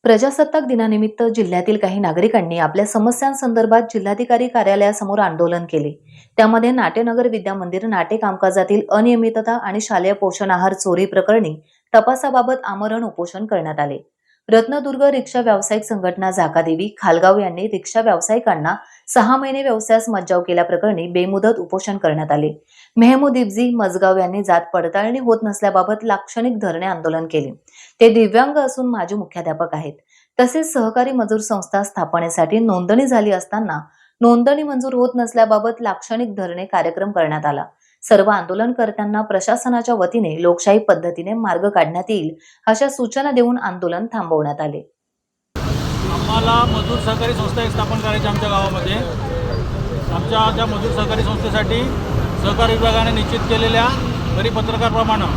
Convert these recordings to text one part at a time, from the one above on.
प्रजासत्ताक दिनानिमित्त जिल्ह्यातील काही नागरिकांनी आपल्या समस्यांसंदर्भात जिल्हाधिकारी कार्यालयासमोर आंदोलन केले. त्यामध्ये नाट्यनगर विद्या मंदिर नाटे कामकाजातील अनियमितता आणि शालेय पोषण आहार चोरी प्रकरणी तपासाबाबत आमरण उपोषण करण्यात आले. रत्नदुर्ग रिक्षा व्यावसायिक संघटना झाकादेवी खालगाव यांनी रिक्षा व्यावसायिकांना 6 महिने व्यवसायास मज्जाव केल्याप्रकरणी बेमुदत उपोषण करण्यात आले. मेहमुदिबजी मजगाव यांनी जात पडताळणी होत नसल्याबाबत लाक्षणिक धरणे आंदोलन केले. ते दिव्यांग असून माजी मुख्याध्यापक आहेत. तसेच सहकारी मजूर संस्था स्थापनेसाठी नोंदणी झाली असताना नोंदणी मंजूर होत नसल्याबाबत लाक्षणिक धरणे कार्यक्रम करण्यात आला. सर्व आंदोलनकर्त्यांना प्रशासनाच्या वतीने लोकशाही पद्धतीने मार्ग काढण्यात येईल अशा सूचना देऊन आंदोलन थांबवण्यात आले. आम्हाला मजूर सहकारी संस्था एक स्थापन करायची आमच्या गावामध्ये. आमच्या ज्या मजूर सहकारी संस्थेसाठी सहकार विभागाने निश्चित केलेल्या परिपत्रकाप्रमाणे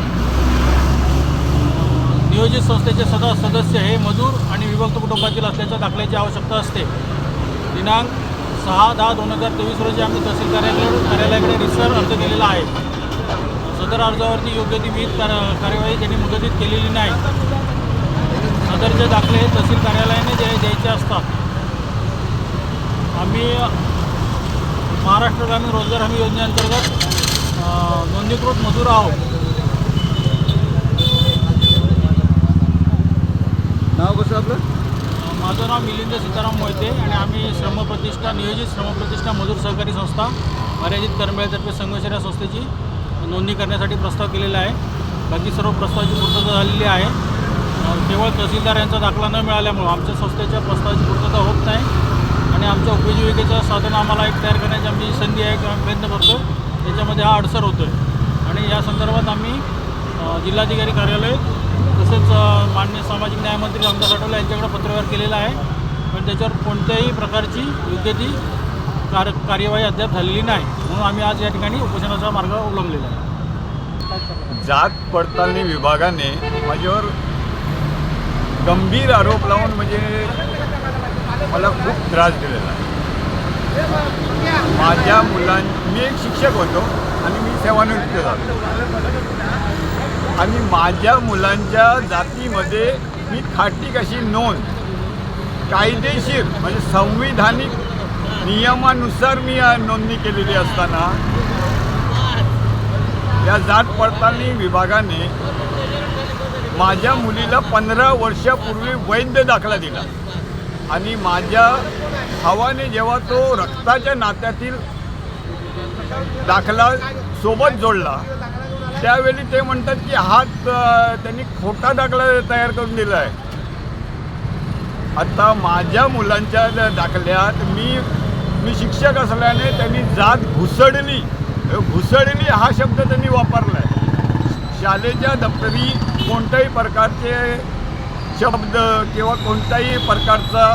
नियोजित संस्थेचे सदस्य हे मजूर आणि विभक्त कुटुंबातील असल्याच्या दाखल्याची आवश्यकता असते. दिनांक 6/10/2023 रोजी आम्ही तहसील कार्यालयाकडे रिसर अर्ज केलेला आहे. सदर अर्जावरती योग्य ती विहित कार्यवाही त्यांनी मुदतीत केलेली नाही. सदरचे दाखले तहसील कार्यालयाने द्यायचे असतात. आम्ही महाराष्ट्र ग्रामीण रोजगार हमी योजनेअंतर्गत नोंदणीकृत मजूर आहोत. नाव कसं आपलं? माझं नाव मिलिंद सीताराम मोहिते आणि आम्ही नियोजित श्रमप्रतिष्ठा मजूर सहकारी संस्था मर्यादित कर्मचाऱ्यांतर्फे संघर्ष या संस्थेची नोंदणी करण्यासाठी प्रस्ताव केलेला आहे. बाकी सर्व प्रस्तावाची पूर्तता झालेली आहे. केवळ तहसीलदार यांचा दाखला न मिळाल्यामुळं आमच्या संस्थेच्या प्रस्तावाची पूर्तता होत नाही आणि आमच्या उपजीविकेचं साधन आम्हाला एक तयार करण्याची आमची संधी आहे किंवा प्रयत्न करतो. त्याच्यामध्ये हा अडसर होतो आहे आणि या संदर्भात आम्ही जिल्हाधिकारी कार्यालय तसेच माननीय सामाजिक न्यायमंत्री रामदास आठवले यांच्याकडे पत्रव्यवहार केलेला आहे. पण त्याच्यावर कोणत्याही प्रकारची योग्य ती कार्यवाही अद्याप झालेली नाही. म्हणून आम्ही आज या ठिकाणी उपोषणाचा मार्ग अवलंबलेला आहे. जात पडताळणी विभागाने माझ्यावर गंभीर आरोप लावून म्हणजे मला खूप त्रास दिलेला आहे. माझ्या मी एक शिक्षक होतो आणि मी सेवानिवृत्त झालो आणि माझ्या मुलांच्या जातीमध्ये मी खाटी कशी नोंद कायदेशीर म्हणजे संविधानिक नियमानुसार मी नोंदणी केलेली असताना या जात पडताळणी विभागाने माझ्या मुलीला 15 वर्षापूर्वी वैध दाखला दिला आणि माझ्या भावाने जेव्हा तो रक्ताच्या नात्यातील दाखला सोबत जोडला त्यावेळी ते म्हणतात की त्यांनी खोटा दाखला तयार करून दिला आहे. आता माझ्या मुलांच्या दाखल्यात मी शिक्षक असल्याने त्यांनी जात घुसडली हा शब्द त्यांनी वापरला आहे. शाळेच्या दप्तरी कोणत्याही प्रकारचे शब्द किंवा कोणत्याही प्रकारचा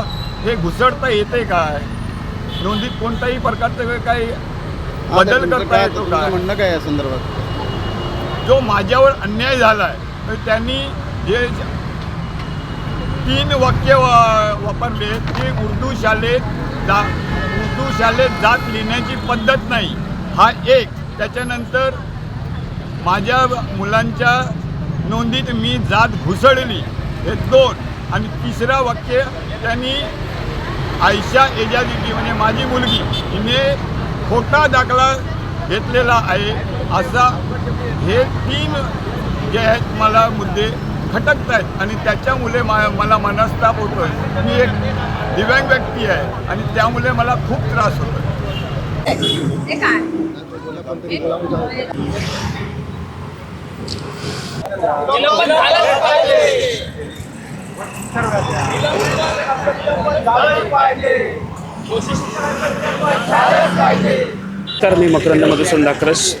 हे घुसडता येते काय? नोंदीत कोणत्याही प्रकारचं काही बदल करता येतो काय? म्हणणं काय या संदर्भात? जो माझ्यावर अन्याय झाला आहे तर त्यांनी जे 3 वाक्य वापरले की उर्दू शाळेत जात लिहिण्याची पद्धत नाही हा एक. त्याच्यानंतर माझ्या मुलांच्या नोंदीत मी जात घुसडली हे 2 आणि 3रं वाक्य त्यांनी आयशा एजादी म्हणजे माझी मुलगी हिने खोटा दाखला घेतलेला आहे असा हे 3 जे आहेत मला मुद्दे खटकत आहेत आणि त्याच्यामुळे मला मनस्ताप होतो आहे. मी एक दिव्यांग व्यक्ती आहे आणि त्यामुळे मला खूप त्रास होतो आहे. तर मी मकरंद मधुसूदन दाखरस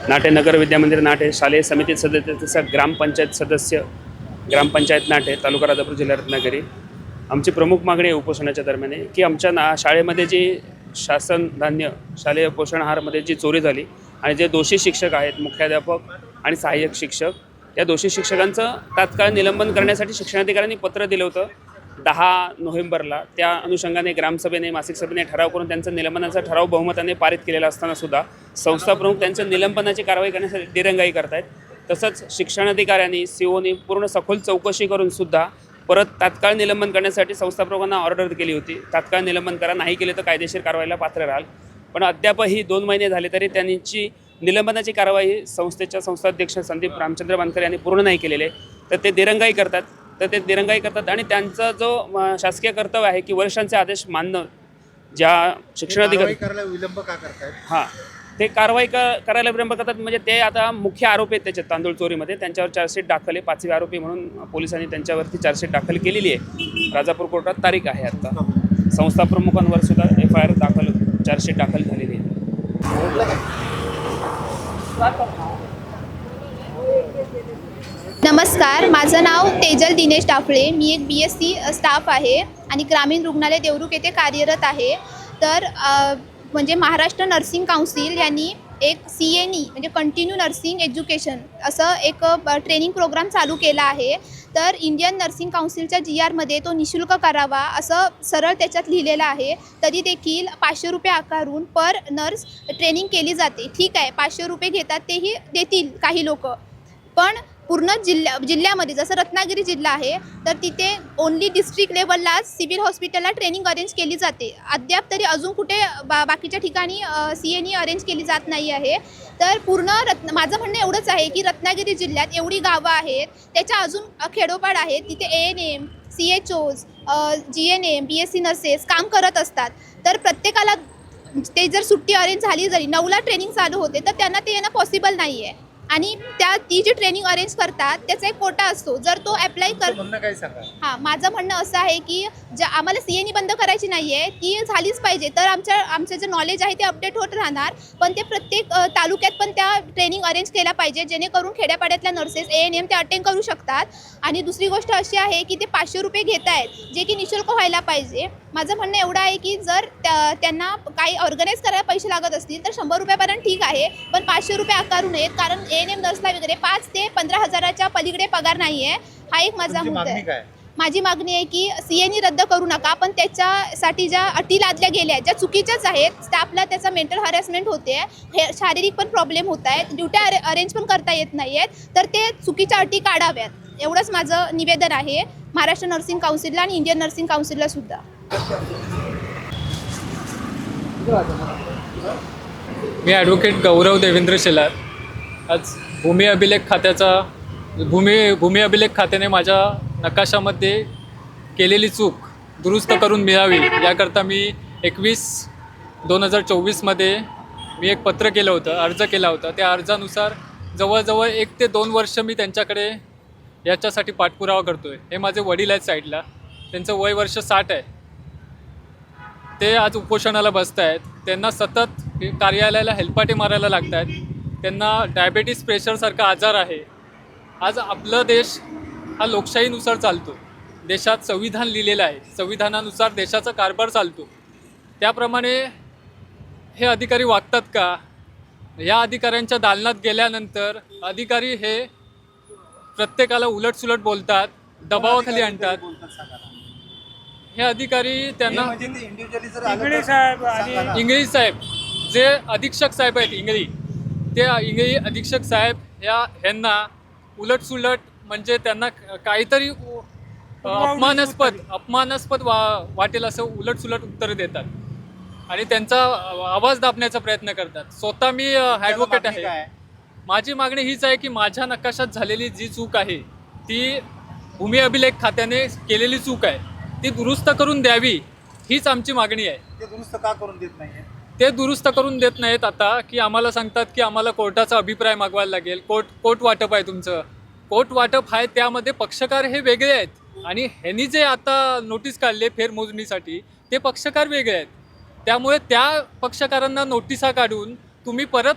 नाट्यनगर विद्यामंदिर नाटे शालेय समिती सदस्य तसं ग्रामपंचायत सदस्य ग्रामपंचायत नाटे तालुका राजापूर जिल्हा रत्नागिरी. आमची प्रमुख मागणी आहे उपोषणाच्या दरम्यान की आमच्या शाळेमध्ये जी शासन धान्य शालेय पोषण आहारमध्ये जी चोरी झाली आणि जे दोषी शिक्षक आहेत मुख्याध्यापक आणि सहाय्यक शिक्षक त्या दोषी शिक्षकांचं तात्काळ निलंबन करण्यासाठी शिक्षणाधिकाऱ्यांनी पत्र दिलं होतं 10 नोव्हेंबरला. त्या अनुषंगाने ग्रामसभेने मासिक सभेने ठराव करून त्यांचा निलंबनाचा ठराव बहुमताने पारित केलेला असताना सुद्धा संस्था प्रमुख त्यांच्या निलंबनाची कारवाई करण्यासाठी दिरंगाई करत आहेत. तसंच शिक्षणाधिकाऱ्यांनी सीओनी पूर्ण सखोल चौकशी करून सुद्धा परत तात्काळ निलंबन करण्यासाठी संस्थाप्रमुखांना ऑर्डर केली होती. तात्काळ निलंबन करा, नाही केले तर कायदेशीर कारवाईला पात्र राहाल. पण अद्यापही 2 महिने झाले तरी त्यांची निलंबनाची कारवाई संस्थेच्या संस्थाध्यक्ष संदीप रामचंद्र बनकर यांनी पूर्ण नाही केलेले. तर ते दिरंगाई करतात आणि त्यांचा जो शासकीय कर्तव्य आहे की वरिष्ठांचे आदेश मानणं, ज्या शिक्षणाधिकारी करायला विलंब का करतायत? हां, ते कारवाई करायला विलंब करतात. म्हणजे ते आता मुख्य आरोपी आहेत त्याच्यात तांदूळ चोरीमध्ये. त्यांच्यावर चार्जशीट दाखल आहे. 5वे आरोपी म्हणून पोलिसांनी त्यांच्यावरती चार्जशीट दाखल केलेली आहे. राजापूर कोर्टात तारीख आहे आता. संस्था प्रमुखांवर सुद्धा FIR चार्जशीट दाखल झालेली आहे. नमस्कार, माझं नाव तेजल दिनेश डाफळे. मी एक BSc स्टाफ आहे आणि ग्रामीण रुग्णालय देवरुख येथे कार्यरत आहे. तर म्हणजे महाराष्ट्र नर्सिंग काउन्सिल यांनी एक CNE म्हणजे कंटिन्यू नर्सिंग एज्युकेशन असं एक ट्रेनिंग प्रोग्राम चालू केला आहे. तर इंडियन नर्सिंग काउन्सिलच्या GRमध्ये तो निःशुल्क करावा असं सरळ त्याच्यात लिहिलेलं आहे. तरी देखील 500 रुपये आकारून पर नर्स ट्रेनिंग केली जाते. ठीक आहे, 500 रुपये घेतात, तेही देतील काही लोक. पण पूर्ण जिल्ह्यामध्ये जसं रत्नागिरी जिल्हा आहे तर तिथे ओन्ली डिस्ट्रिक्ट लेवललाच सिव्हिल हॉस्पिटलला ट्रेनिंग अरेंज केली जाते. अद्याप तरी अजून कुठे बाकीच्या ठिकाणी CNE अरेंज केली जात नाही आहे. तर पूर्ण माझं म्हणणं एवढंच आहे की रत्नागिरी जिल्ह्यात एवढी गावं आहेत, त्याच्या अजून खेडोपाड आहेत, तिथे ANM, CHOs, GNM, BSc nurses काम करत असतात. तर प्रत्येकाला ते जर सुट्टी अरेंज झाली, जरी 9ला ट्रेनिंग चालू होते तर त्यांना ते येणं पॉसिबल नाही आहे. आणि ती जी ट्रेनिंग अरेंज करतात त्याचा एक कोटा असतो. जर तो अप्लाय म्हणणं काय सांगा? हां, माझं म्हणणं असं आहे की आम्हाला CNE बंद करायची नाही आहे, ती झालीच पाहिजे. तर आमचं जे नॉलेज आहे ते अपडेट होत राहणार. पण ते प्रत्येक तालुक्यात पण त्या ट्रेनिंग अरेंज केल्या पाहिजे, जेणेकरून खेड्यापाड्यातल्या नर्सेस ANM ते अटेंड करू शकतात. आणि दुसरी गोष्ट अशी आहे की ते 500 रुपये घेत आहेत, जे की निःशुल्क व्हायला पाहिजे. माझं म्हणणं एवढं आहे की जर त्यांना काही ऑर्गनाईज करायला पैसे लागत असतील तर 100 रुपयापर्यंत ठीक आहे, पण 500 रुपये आकारू नयेत. कारण ANM नर्सला वगैरे 5 ते 15 हजाराच्या पलीकडे पगार नाही आहे. हा एक माझा मुद्दा आहे. माझी मागणी आहे की CNE रद्द करू नका, पण त्याच्यासाठी ज्या अटी लादल्या गेल्या ज्या चुकीच्याच आहेत. स्टाफला त्याचा मेंटल हॅरॅसमेंट होते, हे शारीरिक पण प्रॉब्लेम होत आहेत, ड्युट्या अरेंज पण करता येत नाही आहेत. तर ते चुकीच्या अटी काढाव्यात, एवढंच माझं निवेदन आहे महाराष्ट्र नर्सिंग काउन्सिलला आणि इंडियन नर्सिंग काउन्सिलला सुद्धा. मी ॲडव्होकेट गौरव देवेंद्र शेलार. आज भूमी अभिलेख खात्याने माझ्या नकाशामध्ये केलेली चूक दुरुस्त करून मिळावी याकरता मी 21/2024 मी एक पत्र केलं होतं, अर्ज केला होता. त्या अर्जानुसार जवळजवळ 1 ते 2 वर्ष मी त्यांच्याकडे याच्यासाठी पाठपुरावा करतो आहे. हे माझे वडील आहेत साईडला, त्यांचं वय वर्ष 60 आहे. ते आज उपोषणाला बसत आहेत. त्यांना सतत कार्यालयाला हेलपाटे मारायला लागत आहेत. त्यांना डायबेटीस, प्रेशरसारखा आजार आहे. आज आपला देश हा लोकशाहीनुसार चालतो. देशात संविधान लिहिलेलं आहे, संविधानानुसार देशाचा कारभार चालतो. त्याप्रमाणे हे अधिकारी वागतात का? या अधिकाऱ्यांच्या दालनात गेल्यानंतर अधिकारी हे प्रत्येकाला उलटसुलट बोलतात, दबावाखाली आणतात. हे अधिकारी त्यांना इंग्लिश साहेब जे अधीक्षक साहेब आहेत ते इंग्रजी अधीक्षक साहेब ह्यांना उलटसुलट म्हणजे त्यांना काहीतरी अपमानास्पद वाटेल असं उलटसुलट उत्तर देतात आणि त्यांचा आवाज दाबण्याचा प्रयत्न करतात. स्वतः मी ॲडव्होकेट आहे. माझी मागणी हीच आहे की माझ्या नकाशात झालेली जी चूक आहे ती भूमी अभिलेख खात्याने केलेली चूक आहे, ती दुरुस्त करून द्यावी, हीच आमची मागणी आहे. ते दुरुस्त का करून देत नाही? ते दुरुस्त करून देत नाहीत आता की आम्हाला सांगतात की आम्हाला कोर्टाचा अभिप्राय मागवायला लागेल. कोर्ट वाटप आहे तुमचं, कोर्ट वाटप आहे, त्यामध्ये पक्षकार हे वेगळे आहेत आणि ह्यांनी जे आता नोटीस काढले फेरमोजणीसाठी ते पक्षकार वेगळे आहेत. त्यामुळे त्या पक्षकारांना नोटिसा काढून तुम्ही परत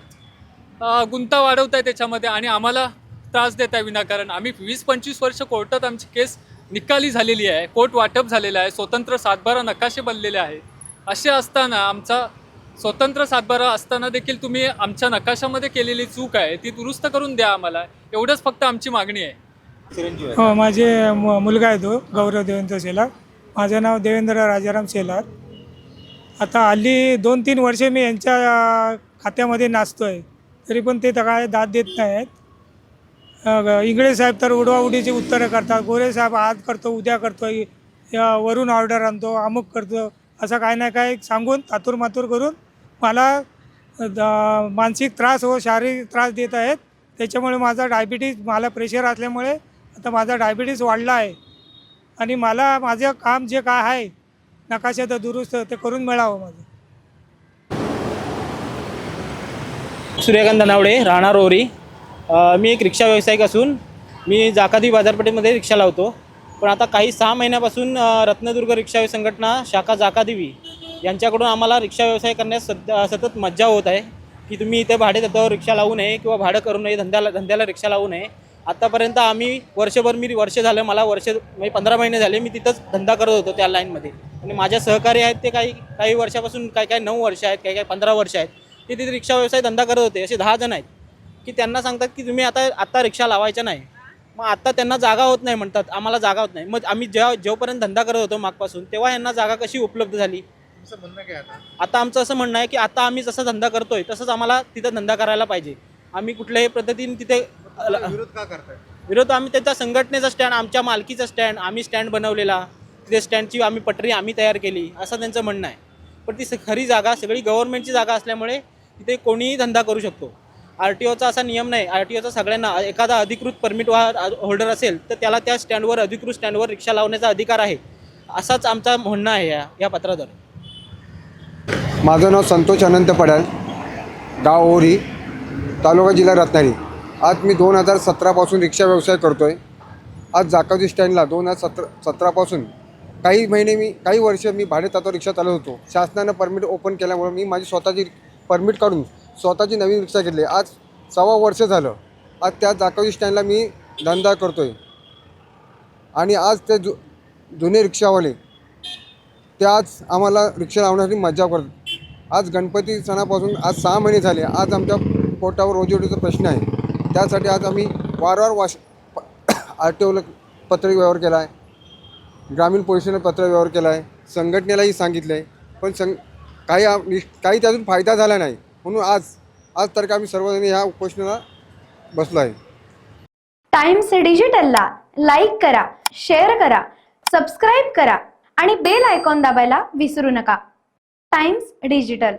गुंता वाढवताय त्याच्यामध्ये आणि आम्हाला त्रास देताय विनाकारण. आम्ही 20-25 वर्ष कोर्टात आमची केस निकाली झालेली आहे, कोर्ट वाटप झालेलं आहे, स्वतंत्र 7/12 नकाशे बनलेले आहे. असे असताना आमचा स्वतंत्र 7/12 असताना देखील तुम्ही आमच्या नकाशामध्ये केलेली चूक आहे ती दुरुस्त करून द्या आम्हाला, एवढंच फक्त आमची मागणी आहे. हो, माझे मुलगा आहे तो गौरव देवेंद्र शेलार. माझं नाव देवेंद्र राजाराम शेलार. आता हल्ली 2-3 वर्षे मी यांच्या खात्यामध्ये नाचतो आहे, तरी पण ते काय दाद देत नाही आहेत. इंगळे साहेब तर उडवाउडीची उत्तरं करतात, गोरे साहेब आज करतो उद्या करतो, वरून ऑर्डर आणतो, अमुक करतो, असं काय ना काय सांगून तातूर मातूर करून मला मानसिक त्रास व शारीरिक त्रास देत आहेत. त्याच्यामुळे माझा डायबिटीज, मला प्रेशर असल्यामुळे आता माझा डायबिटीज वाढला आहे आणि मला माझं काम जे काय आहे नकाशाचं दुरुस्त ते करून मिळावं माझं. सूर्यकांत नावडे, राहणार ओरी. मी एक रिक्षा व्यावसायिक असून मी जाकादी बाजारपेठेमध्ये रिक्षा लावतो. पण आता काही 6 महिन्यापासून रत्नदुर्ग रिक्षा संघटना शाखा जाकादेवी यांच्याकडून आम्हाला रिक्षा व्यवसाय करण्यास सतत मज्जा होत आहे की तुम्ही इथे भाडे तत्त्वावर रिक्षा लावू नये किंवा भाडं करू नये, धंद्याला रिक्षा लावू नये. आत्तापर्यंत आम्ही वर्ष झालं, मला म्हणजे 15 महिने झाले मी तिथंच धंदा करत होतो त्या लाईनमध्ये. आणि माझ्या सहकारी आहेत ते काही वर्षापासून, काही 9 वर्ष आहेत, काही 15 वर्ष आहेत, ते तिथे रिक्षा व्यवसाय धंदा करत होते. असे 10 जण आहेत की त्यांना सांगतात की तुम्ही आता रिक्षा लावायच्या नाही. मग आता त्यांना जागा होत नाही म्हणतात, आम्हाला जागा होत नाही. मग आम्ही जोपर्यंत धंदा करत होतो मागपासून, तेव्हा यांना जागा कशी उपलब्ध झाली? तुमचं म्हणणं काय आता आमचं असं म्हणणं आहे की आता आम्ही जसा धंदा करतोय तसंच आम्हाला तिथं धंदा करायला पाहिजे. आम्ही कुठल्याही पद्धतीने तिथे विरोध का करताय? विरोध, आम्ही त्याच्या संघटनेचा स्टँड, आमच्या मालकीचा स्टँड, आम्ही स्टँड बनवलेला, तिथे स्टँडची आम्ही पटरी आम्ही तयार केली, असं त्यांचं म्हणणं आहे. पण ती खरी जागा सगळी गव्हर्नमेंटची जागा असल्यामुळे तिथे कोणीही धंदा करू शकतो. RTOचा असा नियम नाही. RTOचा सगळ्यांना, एखादा अधिकृत परमिट होल्डर असेल तर त्याला त्या स्टँडवर, अधिकृत स्टँडवर रिक्षा लावण्याचा अधिकार आहे, असाच आमचा म्हणणं आहे या पत्राद्वारे. माझं नाव संतोष अनंत पडाल, गाव ओरी, तालुका जिल्हा रत्नागिरी. आज मी 2017पासून रिक्षा व्यवसाय करतो आहे. आज जाकादी स्टँडला 2017पासून काही वर्ष मी भाडे तत्त्वावर रिक्षा चालवत होतो. शासनानं परमिट ओपन केल्यामुळे मी माझी स्वतःची परमिट काढून स्वतःची नवीन रिक्षा घेतली. आज 6 वर्ष झालं. आज त्या जाकादी स्टँडला मी धंदा करतो आहे. आणि आज ते जुने रिक्षावाले ते आज आम्हाला रिक्षा लावण्यासाठी मज्जा करतात. आज गणपती सणापासून आज 6 महिने झाले. आज आमच्या पोटावर रोजीरोटीचा प्रश्न आहे. त्यासाठी आज आम्ही वारंवार RTOला पत्रव्यवहार व्यवहार केला आहे, ग्रामीण पोलिसांना पत्रव्यवहार केला आहे, संघटनेलाही सांगितलं आहे. पण काही त्यातून फायदा झाला नाही. म्हणून आज तर आम्ही सर्वजण ह्या उपोषणाला बसलो आहे. टाइम्स डिजिटलला लाईक करा, शेअर करा, सबस्क्राईब करा आणि बेल आयकॉन दाबायला विसरू नका. Times digital.